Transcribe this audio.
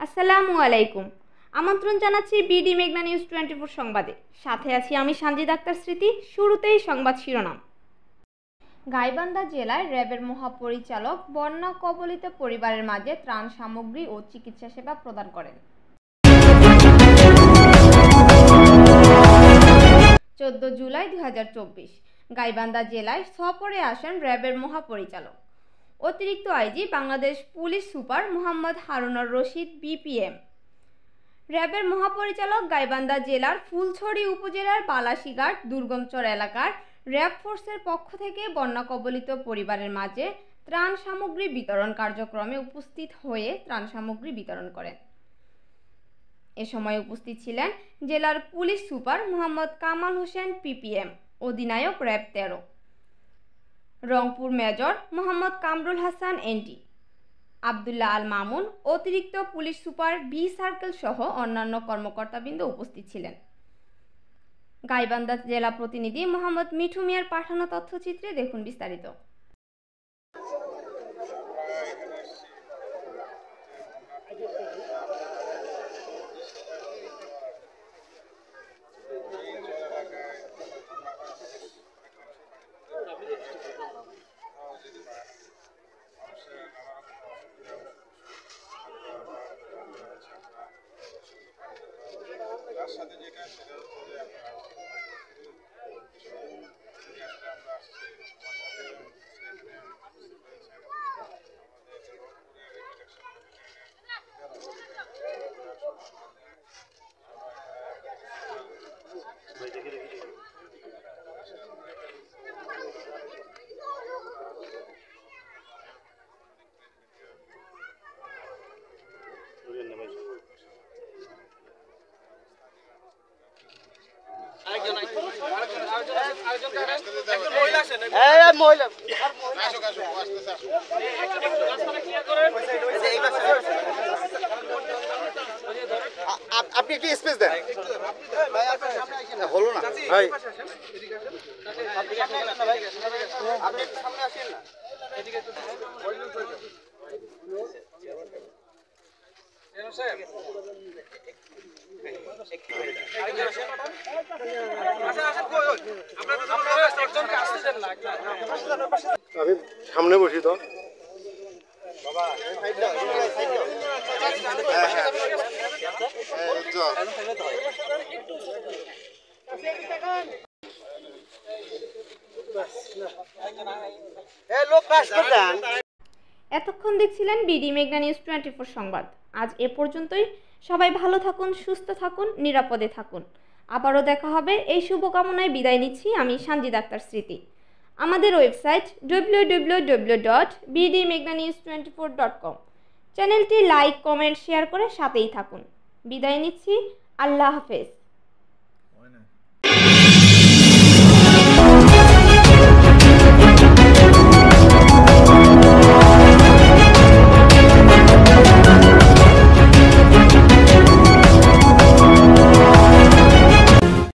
আসসালামু আলাইকুম। আমন্ত্রণ জানাচ্ছি বিডি মেঘনা নিউজ 24 সংবাদে। সাথে আছি আমি সানজিদ আক্তার স্মৃতি। শুরুতেই সংবাদ শিরোনাম। গাইবান্ধা জেলায় র্যাবের মহাপরিচালক বন্যা কবলিত পরিবারের মাঝে ত্রাণ সামগ্রী ও চিকিৎসা সেবা প্রদান করেন। 14 জুলাই 2024 গাইবান্ধা জেলায় সফরে আসেন র্যাবের মহাপরিচালক অতিরিক্ত IG Bangladesh police super Mohammad Harunur Rashid BPM. র্যাবের মহাপরিচালক গাইবান্ধা জেলার ফুলছড়ি উপজেলার বালাসীঘাট দুর্গমচর এলাকার র্যাব ফোর্সের পক্ষ থেকে বন্যা কবলিত পরিবারের মাঝে ত্রাণ সামগ্রী বিতরণ কার্যক্রমে উপস্থিত হয়ে ত্রাণ সামগ্রী বিতরণ করেন। এ সময় উপস্থিত ছিলেন জেলার police super Mohammad Kamal Hossain PPM, অধিনায়ক র্যাব 13, রংপুর মেজর মোহাম্মদ কামরুল হাসান এনটি, আবদুল্লাহ আল মামুন অতিরিক্ত পুলিশ সুপার বি সার্কেল সহ অন্যান্য কর্মকর্তাবৃন্দ উপস্থিত ছিলেন। গাইবান্ধা জেলা প্রতিনিধি মোহাম্মদ মিঠু মিয়ার পাঠানো তথ্যচিত্রে দেখুন বিস্তারিত। সাথে যেটা সেটা হচ্ছে যে আমরা আসছি আপনি একটু স্পেস দেন হলো না ভাই, আপনি সামনে আসেন না। আমি সামনে বসি তো এতক্ষণ দেখছিলেন বিডি মেঘনা নিউজ 24 সংবাদ। আজ এ পর্যন্তই। সবাই ভালো থাকুন, সুস্থ থাকুন, নিরাপদে থাকুন। আবারও দেখা হবে এই শুভকামনায় বিদায় নিচ্ছি আমি সানজিদ আক্তার স্মৃতি। আমাদের ওয়েবসাইট www.bdmeghnanews24.com। চ্যানেলটি লাইক, কমেন্ট, শেয়ার করে সাথেই থাকুন। বিদায় নিচ্ছি। আল্লাহ হাফেজ।